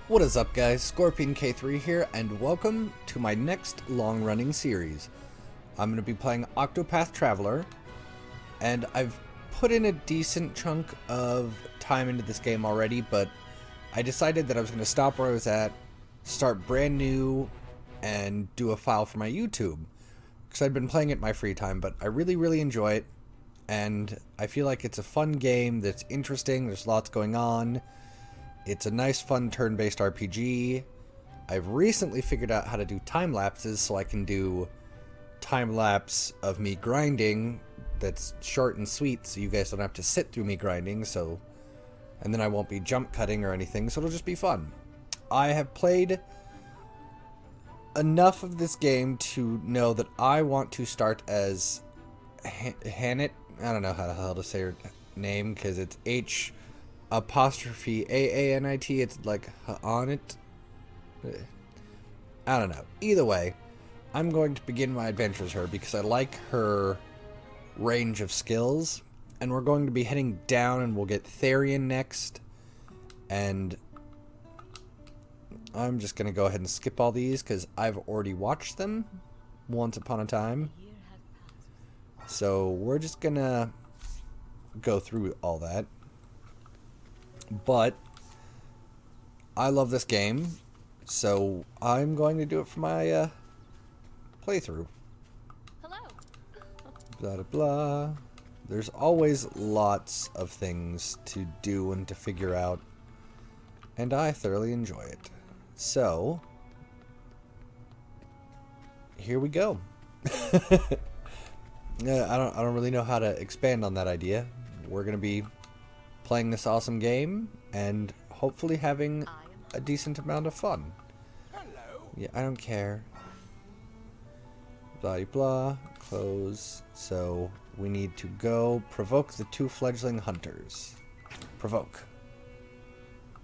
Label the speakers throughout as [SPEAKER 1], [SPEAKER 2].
[SPEAKER 1] What is up, guys? Scorpion K3 here, and welcome to my next long-running series. I'm going to be playing Octopath Traveler, and I've put in a decent chunk of time into this game already, but I decided that I was going to stop where I was at, start brand new, and do a file for my YouTube. Because I'd been playing it in my free time, but I really enjoy it, and I feel like it's a fun game that's interesting, there's lots going on. It's a nice, fun, turn-based RPG. I've recently figured out how to do time-lapses, so I can do time-lapse of me grinding that's short and sweet, so you guys don't have to sit through me grinding, and then I won't be jump cutting or anything, so it'll just be fun. I have played enough of this game to know that I want to start as Hanit. I don't know how the hell to say her name, because it's apostrophe A-A-N-I-T. It's like on it. I don't know. Either way, I'm going to begin my adventure with her because I like her range of skills. And we're going to be heading down, and we'll get Therian next. And I'm just going to go ahead and skip all these because I've already watched them once upon a time. So we're just going to go through all that. But I love this game, so I'm going to do it for my playthrough.
[SPEAKER 2] Hello.
[SPEAKER 1] Blah blah blah. There's always lots of things to do and to figure out, and I thoroughly enjoy it. So here we go. I don't really know how to expand on that idea. We're gonna be playing this awesome game and hopefully having a decent amount of fun.
[SPEAKER 3] Hello.
[SPEAKER 1] Yeah, I don't care. Blah blah. Close. So we need to go provoke the two fledgling hunters. Provoke.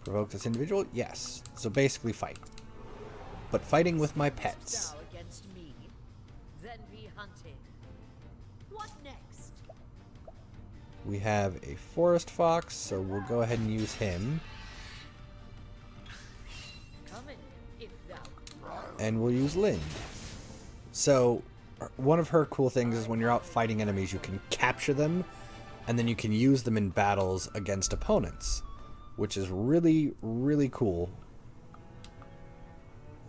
[SPEAKER 1] Provoke this individual? Yes. So basically fight. But fighting with my pets.
[SPEAKER 2] Thou against me, then be hunted. What next?
[SPEAKER 1] We have a forest fox, so we'll go ahead and use him.
[SPEAKER 2] Come in, if thou.
[SPEAKER 1] And we'll use Lynn. So, one of her cool things is when you're out fighting enemies, you can capture them, and then you can use them in battles against opponents, which is really cool.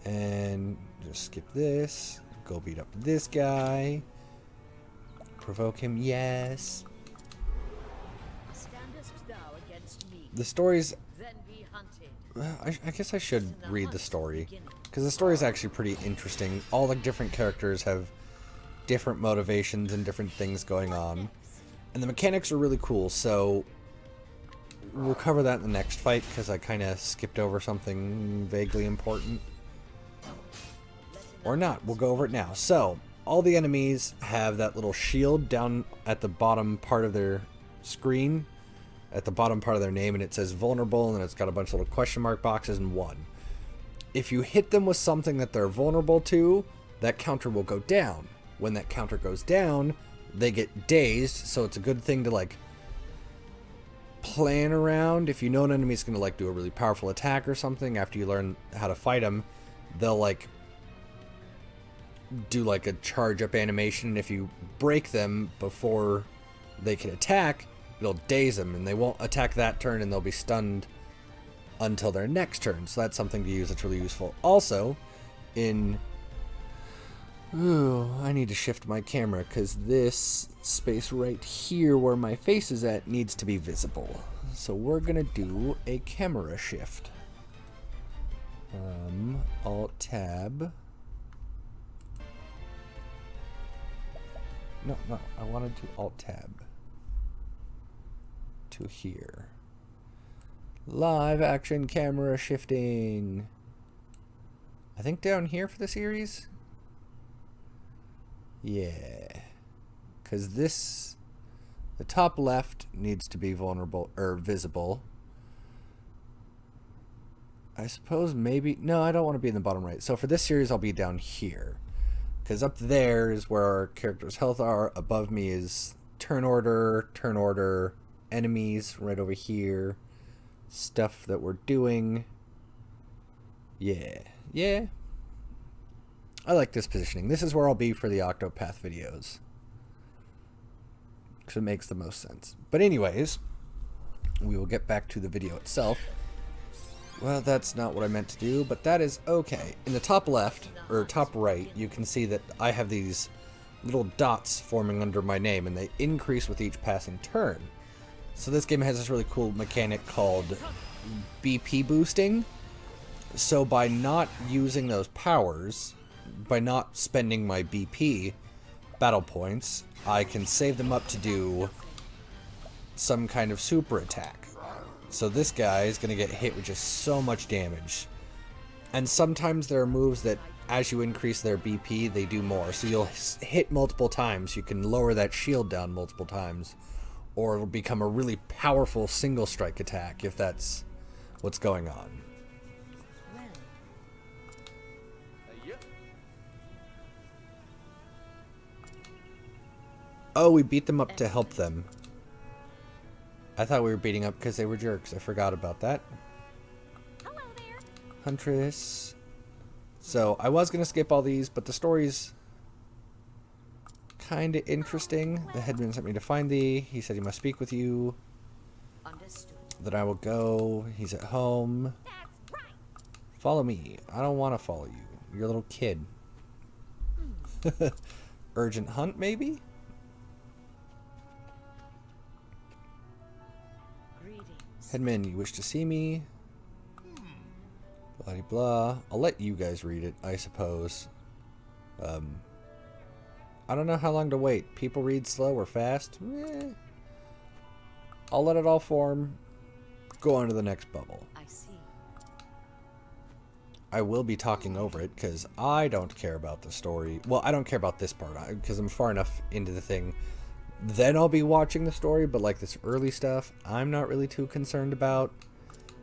[SPEAKER 1] And just skip this. Go beat up this guy. Provoke him, yes.
[SPEAKER 2] Standest thou against me,
[SPEAKER 1] The story's...
[SPEAKER 2] then be hunted.
[SPEAKER 1] I guess I should read the story, because the story is actually pretty interesting. All the different characters have different motivations and different things going on, and the mechanics are really cool, so we'll cover that in the next fight, because I kind of skipped over something vaguely important. Or not, we'll go over it now. So, all the enemies have that little shield down at the bottom part of their screen, at the bottom part of their name, and it says vulnerable, and it's got a bunch of little question mark boxes and one. If you hit them with something that they're vulnerable to, that counter will go down. When that counter goes down, they get dazed, so it's a good thing to like plan around. If you know an enemy's going to like do a really powerful attack or something, after you learn how to fight them, they'll like do like a charge up animation, and if you break them before they can attack, it'll daze them, and they won't attack that turn, and they'll be stunned until their next turn. So that's something to use that's really useful. Also, I need to shift my camera, because this space right here where my face is at needs to be visible. So we're gonna do a camera shift. Alt-Tab. No, I wanted to Alt-Tab to here. Live action camera shifting. I think down here for the series. Yeah. Because the top left needs to be vulnerable or visible. I suppose maybe, no, I don't want to be in the bottom right. So for this series, I'll be down here. Because up there is where our character's health are. Above me is turn order, enemies right over here. Stuff that we're doing. Yeah. Yeah. I like this positioning. This is where I'll be for the Octopath videos. Because it makes the most sense. But anyways, we will get back to the video itself. Well, that's not what I meant to do, but that is okay. In the top left, or top right, you can see that I have these little dots forming under my name, and they increase with each passing turn. So this game has this really cool mechanic called BP boosting. So by not using those powers, by not spending my BP battle points, I can save them up to do some kind of super attack. So this guy is going to get hit with just so much damage. And sometimes there are moves that, as you increase their BP, they do more. So you'll hit multiple times. You can lower that shield down multiple times. Or it'll become a really powerful single strike attack if that's what's going on. Oh, we beat them up to help them. I thought we were beating up because they were jerks. I forgot about that.
[SPEAKER 2] Hello there.
[SPEAKER 1] Huntress. So, I was going to skip all these, but the story's kind of interesting. The headman sent me to find thee. He said he must speak with you.
[SPEAKER 2] Understood.
[SPEAKER 1] That I will go. He's at home.
[SPEAKER 2] That's right.
[SPEAKER 1] Follow me. I don't want to follow you. You're a little kid. Urgent hunt, maybe?
[SPEAKER 2] Greetings.
[SPEAKER 1] Headman, you wish to see me? Blah, blah. I'll let you guys read it, I suppose. I don't know how long to wait. People read slow or fast. I'll let it all form. Go on to the next bubble.
[SPEAKER 2] I see.
[SPEAKER 1] I will be talking over it because I don't care about the story. Well, I don't care about this part because I'm far enough into the thing. Then I'll be watching the story, but like this early stuff, I'm not really too concerned about.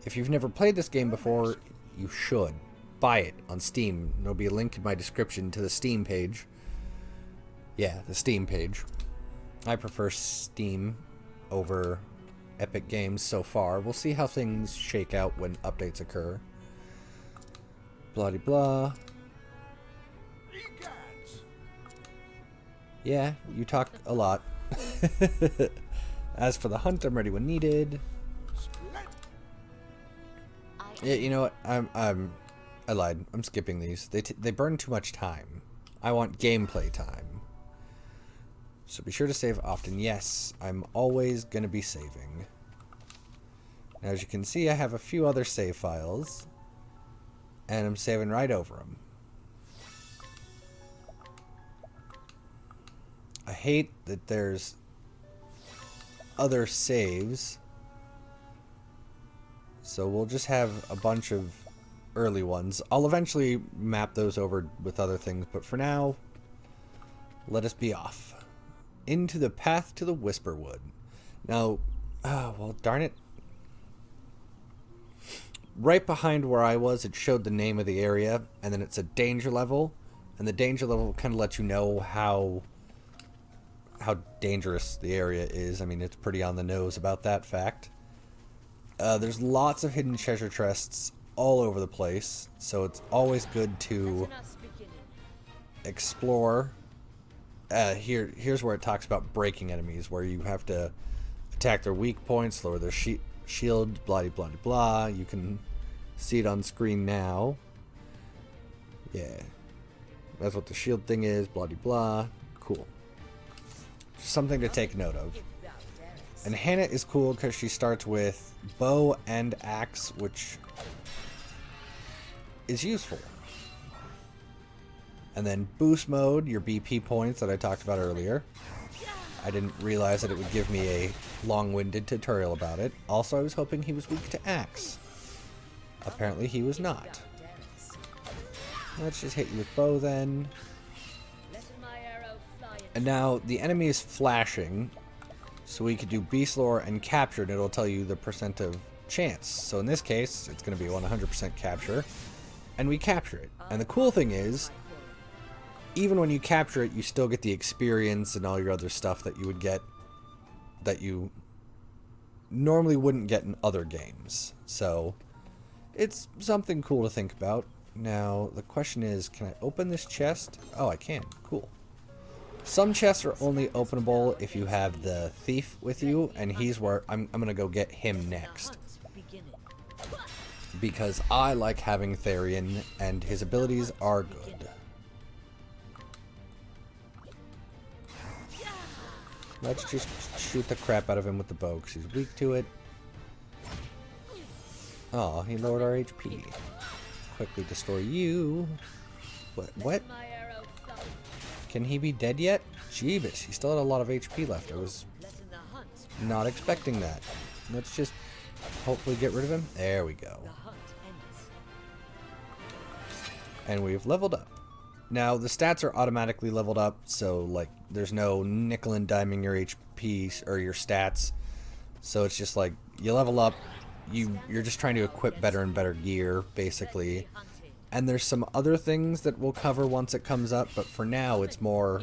[SPEAKER 1] If you've never played this game before, you should. Buy it on Steam. There'll be a link in my description to the Steam page. Yeah, the Steam page. I prefer Steam over Epic Games so far. We'll see how things shake out when updates occur. Blah de blah. Yeah, you talk a lot. As for the hunt, I'm ready when needed. Yeah, you know what? I lied. I'm skipping these. They burn too much time. I want gameplay time. So be sure to save often. Yes, I'm always going to be saving. Now, as you can see, I have a few other save files. And I'm saving right over them. I hate that there's other saves. So we'll just have a bunch of early ones. I'll eventually map those over with other things, but for now, let us be off. Into the path to the Whisperwood. Now, well, darn it. Right behind where I was, it showed the name of the area, and then it's a danger level, and the danger level kind of lets you know how dangerous the area is. I mean, it's pretty on the nose about that fact. There's lots of hidden treasure chests all over the place, so it's always good to explore. Here's where it talks about breaking enemies, where you have to attack their weak points, lower their shield, blah blah blah. You can see it on screen now. Yeah, that's what the shield thing is, blah blah. Cool. Something to take note of. And Hannah is cool because she starts with bow and axe, which is useful. And then boost mode, your BP points that I talked about earlier. I didn't realize that it would give me a long-winded tutorial about it. Also, I was hoping he was weak to axe. Apparently he was not. Let's just hit you with bow then. And now the enemy is flashing, so we could do beast lore and capture, and it'll tell you the percent of chance. So in this case, it's going to be 100% capture, and we capture it. And the cool thing is, even when you capture it, you still get the experience and all your other stuff that you would get that you normally wouldn't get in other games. So it's something cool to think about. Now, the question is, can I open this chest? Oh, I can. Cool. Some chests are only openable if you have the thief with you, and he's where I'm going to go get him next. Because I like having Therian, and his abilities are good. Let's just shoot the crap out of him with the bow, because he's weak to it. Oh, he lowered our HP. Quickly destroy you. What? Can he be dead yet? Jeebus, he still had a lot of HP left. I was not expecting that. Let's just hopefully get rid of him. There we go. And we've leveled up. Now, the stats are automatically leveled up, so, like, there's no nickel and diming your HP or your stats. So it's just like, you level up, you're just trying to equip better and better gear, basically. And there's some other things that we'll cover once it comes up, but for now, it's more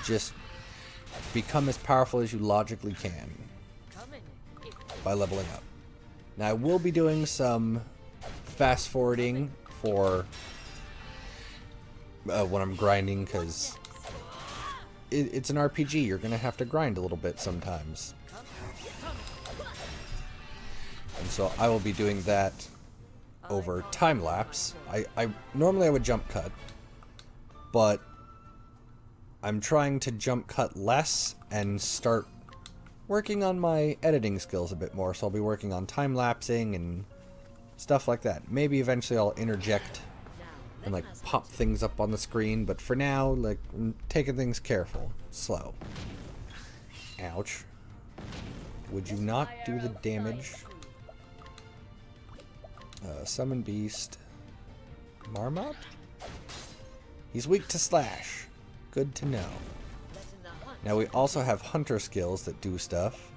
[SPEAKER 1] just become as powerful as you logically can by leveling up. Now, I will be doing some fast forwarding for when I'm grinding, because it's an RPG. You're going to have to grind a little bit sometimes. And so I will be doing that over time lapse. Normally I would jump cut, but I'm trying to jump cut less and start working on my editing skills a bit more. So I'll be working on time lapsing and stuff like that. Maybe eventually I'll interject and like pop things up on the screen, but for now, like, I'm taking things careful, slow. Ouch. Would you not do the damage? Summon Beast. Marmot? He's weak to slash. Good to know. Now we also have hunter skills that do stuff.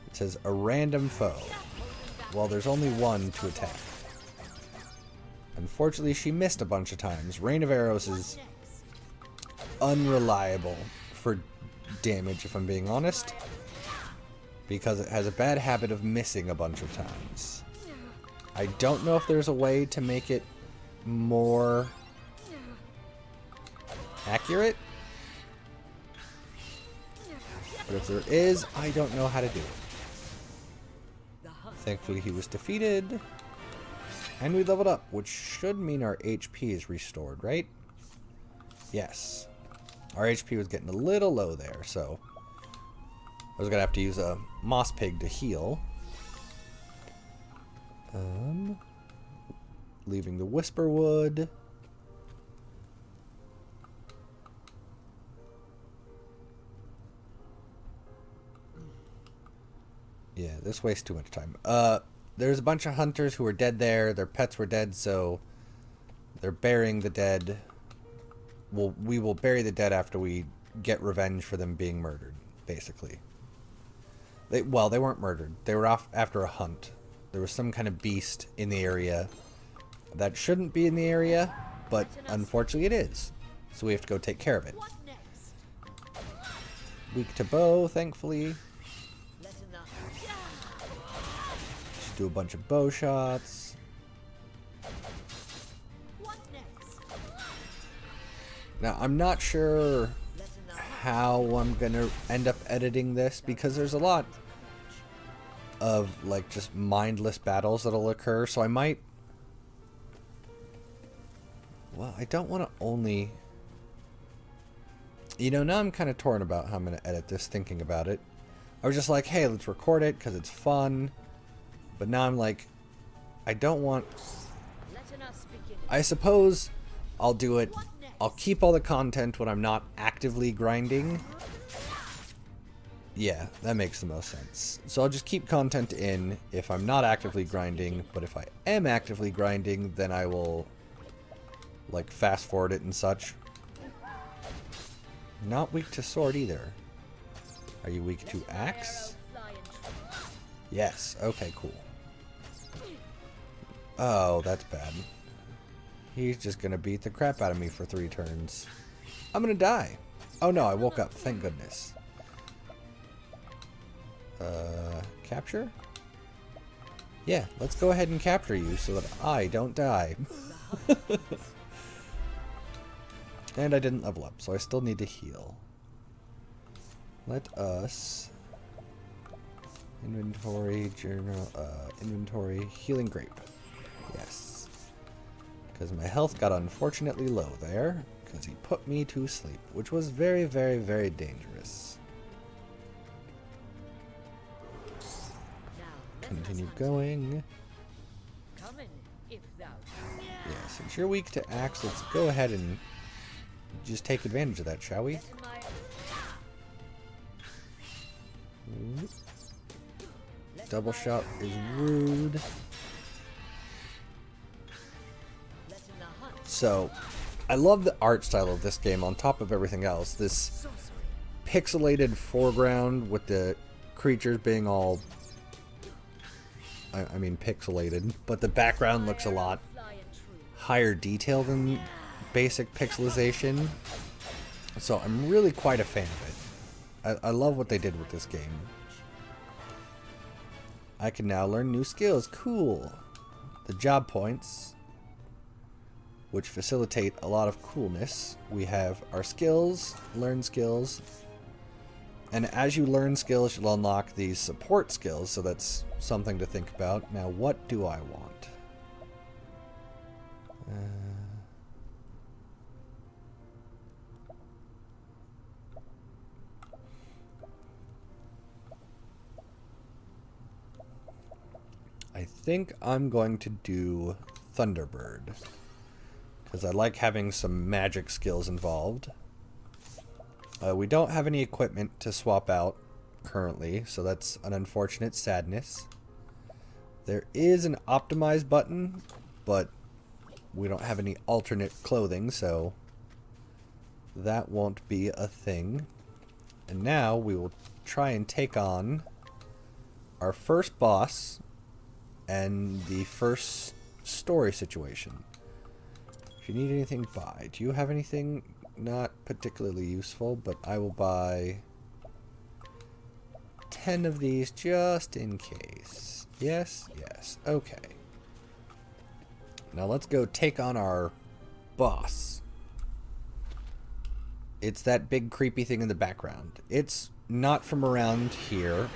[SPEAKER 1] It says a random foe. Well, there's only one to attack. Unfortunately, she missed a bunch of times. Rain of Arrows is unreliable for damage, if I'm being honest, because it has a bad habit of missing a bunch of times. I don't know if there's a way to make it more accurate, but if there is, I don't know how to do it. Thankfully, he was defeated. And we leveled up, which should mean our HP is restored, right? Yes. Our HP was getting a little low there, so I was going to have to use a moss pig to heal. Leaving the Whisper Wood. Yeah, this wastes too much time. There's a bunch of hunters who were dead there. Their pets were dead, so they're burying the dead. We will bury the dead after we get revenge for them being murdered, basically. They weren't murdered. They were off after a hunt. There was some kind of beast in the area that shouldn't be in the area, but unfortunately it is. So we have to go take care of it. Weak to bow, thankfully. Do a bunch of bow shots. Now, I'm not sure how I'm gonna end up editing this, because there's a lot of like just mindless battles that'll occur, so I might, well, I don't want to only, you know, now I'm kind of torn about how I'm gonna edit this, thinking about it. I was just like, hey, let's record it because it's fun. But now I'm like, I don't want... I suppose I'll do it. I'll keep all the content when I'm not actively grinding. Yeah, that makes the most sense. So I'll just keep content in if I'm not actively grinding, but if I am actively grinding, then I will, like, fast forward it and such. Not weak to sword either. Are you weak to axe? Yes, okay, cool. Oh, that's bad. He's just gonna beat the crap out of me for 3 turns. I'm gonna die. Oh no, I woke up, thank goodness. Capture? Yeah, let's go ahead and capture you so that I don't die. And I didn't level up, so I still need to heal. Let us... Inventory, journal, inventory, healing grape. Yes. Because my health got unfortunately low there, because he put me to sleep, which was very, very, very dangerous. Continue going. Yeah, since you're weak to axe, let's go ahead and just take advantage of that, shall we? Double shot is rude. So, I love the art style of this game on top of everything else. This pixelated foreground with the creatures being all... I mean pixelated, but the background looks a lot higher detail than basic pixelization. So I'm really quite a fan of it. I love what they did with this game. I can now learn new skills. Cool. The job points, which facilitate a lot of coolness. We have our skills, learn skills, and as you learn skills, you'll unlock these support skills, so that's something to think about. Now, what do I want? I think I'm going to do Thunderbird, because I like having some magic skills involved. We don't have any equipment to swap out currently, so that's an unfortunate sadness. There is an optimize button, but we don't have any alternate clothing, so that won't be a thing. And now we will try and take on our first boss and the first story situation. If you need anything, buy. Do you have anything? Not particularly useful, but I will buy 10 of these just in case. Yes, yes, okay. Now let's go take on our boss. It's that big creepy thing in the background. It's not from around here.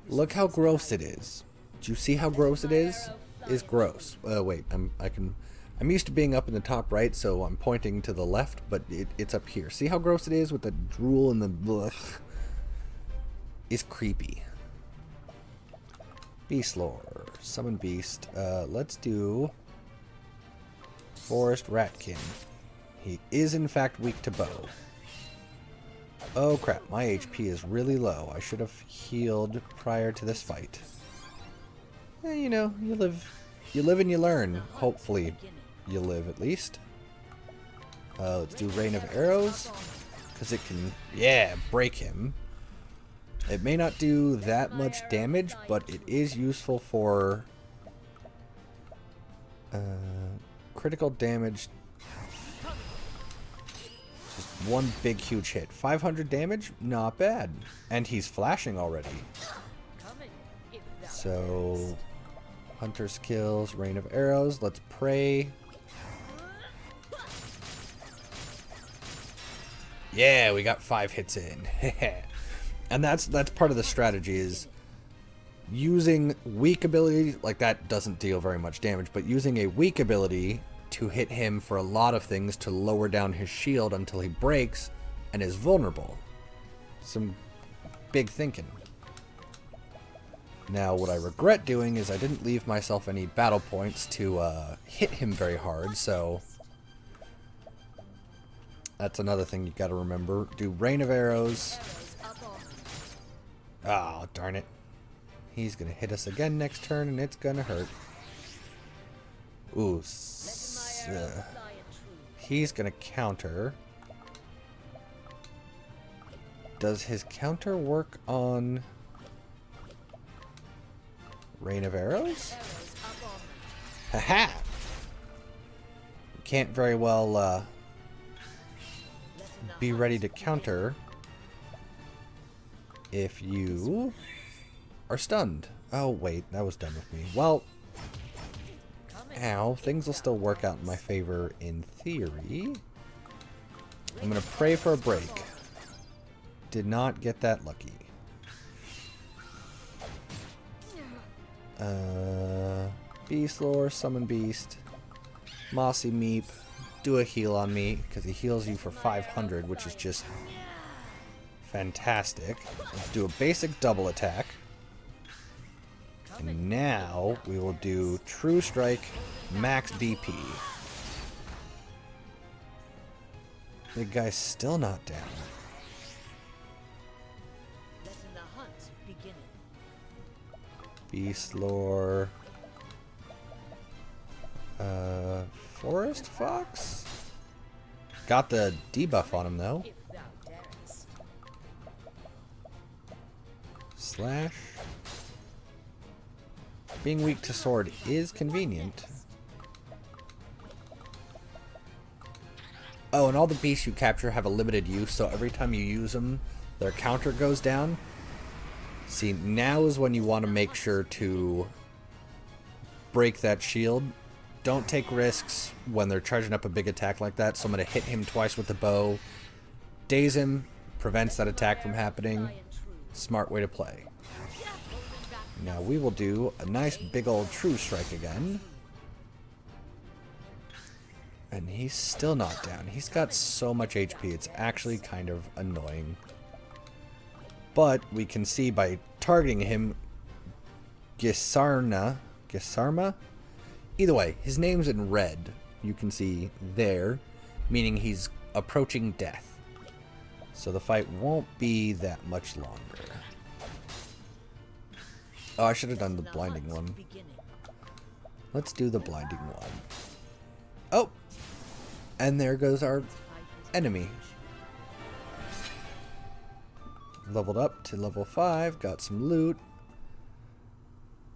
[SPEAKER 1] Look how gross it is. Do you see how gross it is? It's gross. Wait, I'm used to being up in the top right, so I'm pointing to the left, but it's up here. See how gross it is with the drool and the blech? It's creepy. Beast lore. Summon beast. Let's do Forest Ratkin. He is in fact weak to bow. Oh crap, my HP is really low. I should have healed prior to this fight. You know, you live and you learn. Hopefully you live at least. Let's do Rain of Arrows, because it can, yeah, break him. It may not do that much damage, but it is useful for critical damage. Just one big huge hit. 500 damage? Not bad. And he's flashing already. So, Hunter skills, Rain of Arrows. Let's pray. Yeah, we got 5 hits in. And that's part of the strategy, is using weak ability, like that doesn't deal very much damage, but using a weak ability to hit him for a lot of things to lower down his shield until he breaks and is vulnerable. Some big thinking. Now, what I regret doing is I didn't leave myself any battle points to hit him very hard, so that's another thing you gotta remember. Do Rain of Arrows. Oh, darn it. He's gonna hit us again next turn, and it's gonna hurt. Ooh. He's gonna counter. Does his counter work on Rain of Arrows? Haha! Can't very well be ready to counter if you are stunned. Oh, wait. That was done with me. Well, ow. Things will still work out in my favor in theory. I'm going to pray for a break. Did not get that lucky. Beast Lore, Summon Beast. Mossy Meep. Do a heal on me, because he heals you for 500, which is just fantastic. Let's do a basic double attack. And now we will do True Strike, max DP. The guy's still not down.
[SPEAKER 2] Letting the hunt begin.
[SPEAKER 1] Beast Lore. Forest Fox? Got the debuff on him though.
[SPEAKER 2] If thou darest.
[SPEAKER 1] Slash. Being weak to sword is convenient. Oh, and all the beasts you capture have a limited use, so every time you use them, their counter goes down. See, now is when you want to make sure to break that shield. Don't take risks when they're charging up a big attack like that, so I'm going to hit him twice with the bow. Daze him, prevents that attack from happening. Smart way to play. Now we will do a nice big old True Strike again. And he's still not down. He's got so much HP, it's actually kind of annoying. But we can see by targeting him, Gisarma? Either way, his name's in red. You can see there, meaning he's approaching death. So the fight won't be that much longer. Oh, I should have done the blinding one. Let's do the blinding one. Oh! And there goes our enemy. Leveled up to level 5, got some loot.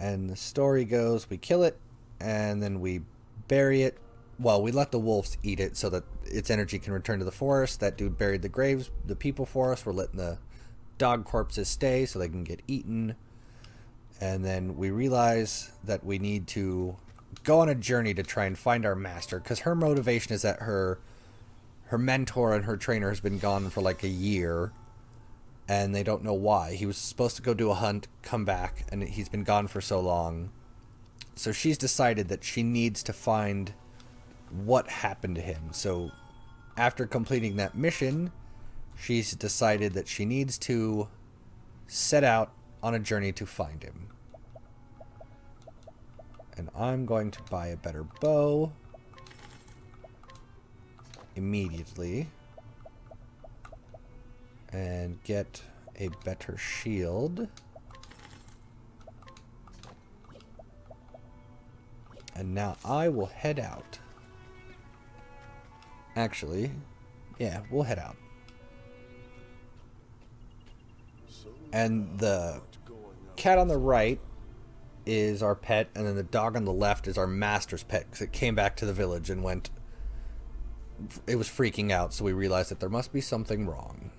[SPEAKER 1] And the story goes, we kill it, and then we bury it. Well, we let the wolves eat it so that its energy can return to the forest. That dude buried the graves, the people for us. We're letting the dog corpses stay so they can get eaten. And then we realize that we need to go on a journey to try and find our master, because her motivation is that her mentor and her trainer has been gone for like a year, and they don't know why. He was supposed to go do a hunt, come back, and he's been gone for so long. So she's decided that she needs to find what happened to him. So after completing that mission, she's decided that she needs to set out on a journey to find him. And I'm going to buy a better bow immediately and get a better shield. And now I will head out. Actually, yeah, we'll head out. And the cat on the right is our pet, and then the dog on the left is our master's pet, because it came back to the village and went... It was freaking out, so we realized that there must be something wrong.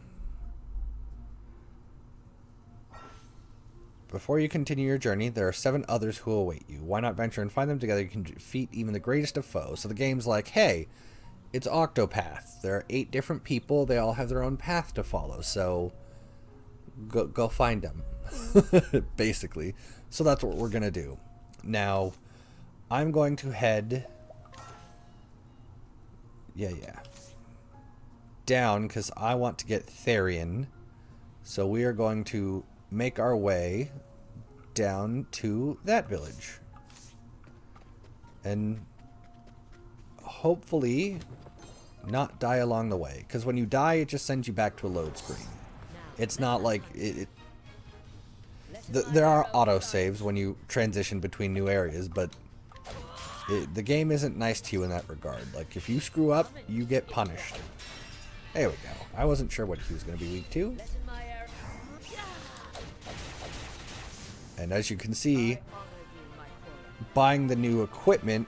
[SPEAKER 1] Before you continue your journey, there are 7 others who await you. Why not venture and find them together? You can defeat even the greatest of foes. So the game's like, hey, it's Octopath. There are 8 different people. They all have their own path to follow. So go find them, basically. So that's what we're going to do. Now, I'm going to head... Yeah. Down, because I want to get Therian. So we are going to make our way down to that village. And hopefully not die along the way. Because when you die, it just sends you back to a load screen. It's not like... There are autosaves when you transition between new areas, but the game isn't nice to you in that regard. Like, if you screw up, you get punished. There we go. I wasn't sure what he was going to be weak to. And as you can see, buying the new equipment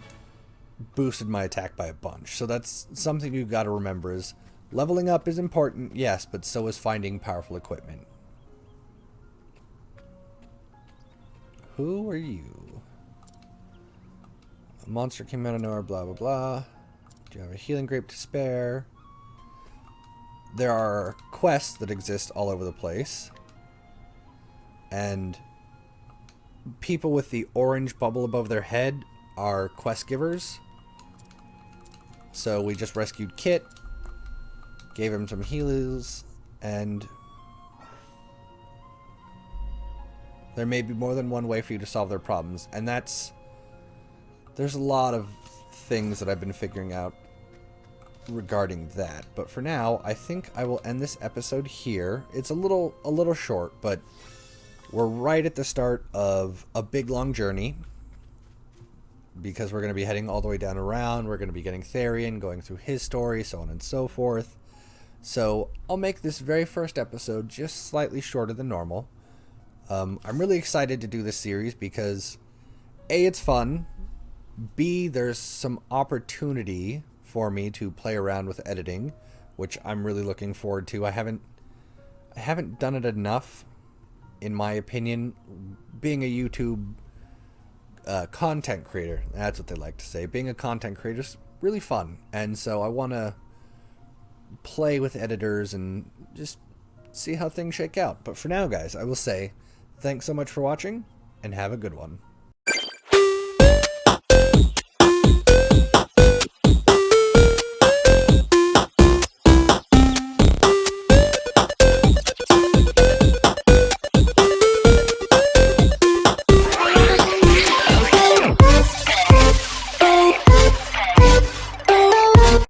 [SPEAKER 1] boosted my attack by a bunch. So that's something you got to remember is leveling up is important, yes, but so is finding powerful equipment. who are you? A monster came out of nowhere, blah, blah, blah. Do you have a healing grape to spare? There are quests that exist all over the place. And people with the orange bubble above their head are quest givers. So we just rescued Kit, gave him some heals, and there may be more than one way for you to solve their problems. And there's a lot of things that I've been figuring out regarding that. But for now, I think I will end this episode here. It's a little short, but we're right at the start of a big long journey, because we're going to be heading all the way down around. We're going to be getting Therian, going through his story, so on and so forth. So I'll make this very first episode just slightly shorter than normal. I'm really excited to do this series because A, it's fun. B, there's some opportunity for me to play around with editing, which I'm really looking forward to. I haven't done it enough, in my opinion. Being a YouTube content creator, that's what they like to say. Being a content creator is really fun, and so I want to play with editors and just see how things shake out. But for now, guys, I will say thanks so much for watching, and have a good one.